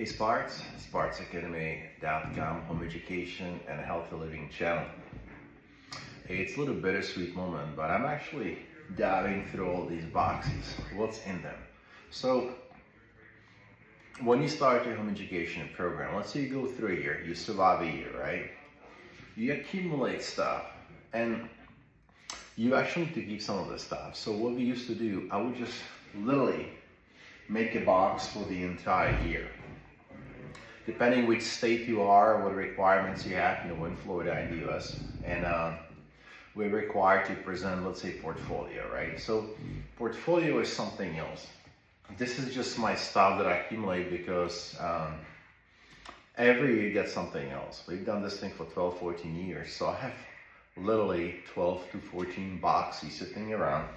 Hey Sparks, SparksAcademy.com, home education and healthy living channel. Hey, it's a little bittersweet moment, but I'm actually diving through all these boxes. What's in them? So, when you start your home education program, let's say you go through a year, you survive a year, right? You accumulate stuff, and you actually need to keep some of this stuff. So what we used to do, I would just literally make a box for the entire year. Depending which state you are, what requirements you have, in Florida and the US, and we're required to present, let's say, portfolio, right? So portfolio is something else. This is just my stuff that I accumulate because every year you get something else. We've done this thing for 12, 14 years, so I have literally 12 to 14 boxes sitting around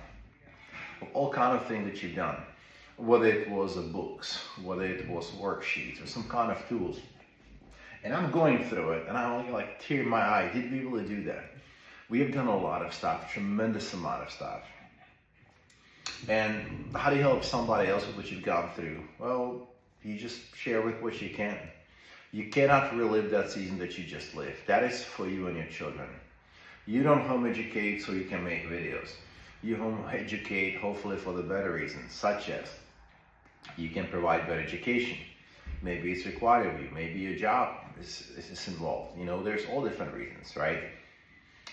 of all kind of things that you've done. Whether it was books, whether it was worksheets or some kind of tools. And I'm going through it and I'm like tear my eye, did we really do that? We have done a lot of stuff, tremendous amount of stuff. And how do you help somebody else with what you've gone through? Well, you just share with what you can. You cannot relive that season that you just lived. That is for you and your children. You don't home educate so you can make videos. You home educate hopefully for the better reasons, such as you can provide better education. Maybe it's required of you. Maybe your job is involved. There's all different reasons, right?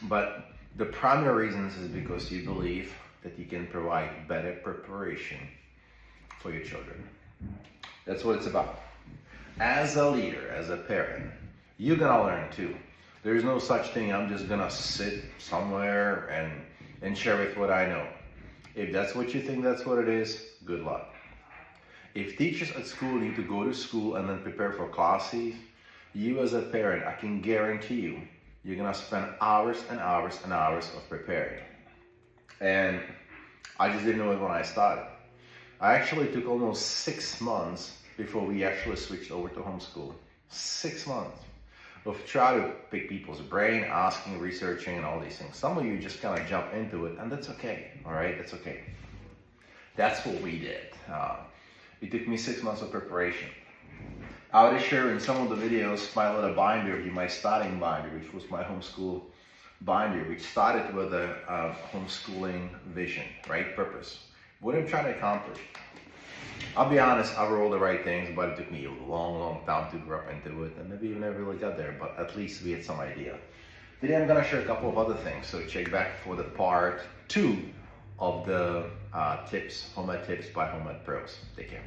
But the primary reasons is because you believe that you can provide better preparation for your children. That's what it's about. As a leader, as a parent, you're gonna learn too. There's no such thing, I'm just gonna sit somewhere and share with what I know. If that's what you think that's what it is, good luck. If teachers at school need to go to school and then prepare for classes, you as a parent, I can guarantee you, you're gonna spend hours and hours and hours of preparing. And I just didn't know it when I started. I actually took almost 6 months before we actually switched over to homeschool. 6 months of trying to pick people's brain, asking, researching, and all these things. Some of you just kind of jump into it, and that's okay, all right? That's okay. That's what we did. It took me 6 months of preparation. I would share in some of the videos my little binder, my starting binder, which was my homeschool binder, which started with a homeschooling vision, right? Purpose. What I'm trying to accomplish. I'll be honest, I wrote all the right things, but it took me a long, long time to grow up into it, and maybe you never really got there, but at least we had some idea. Today I'm gonna share a couple of other things, so check back for the part 2 of the tips, Home Ed Tips by Home Ed Pros. Take care.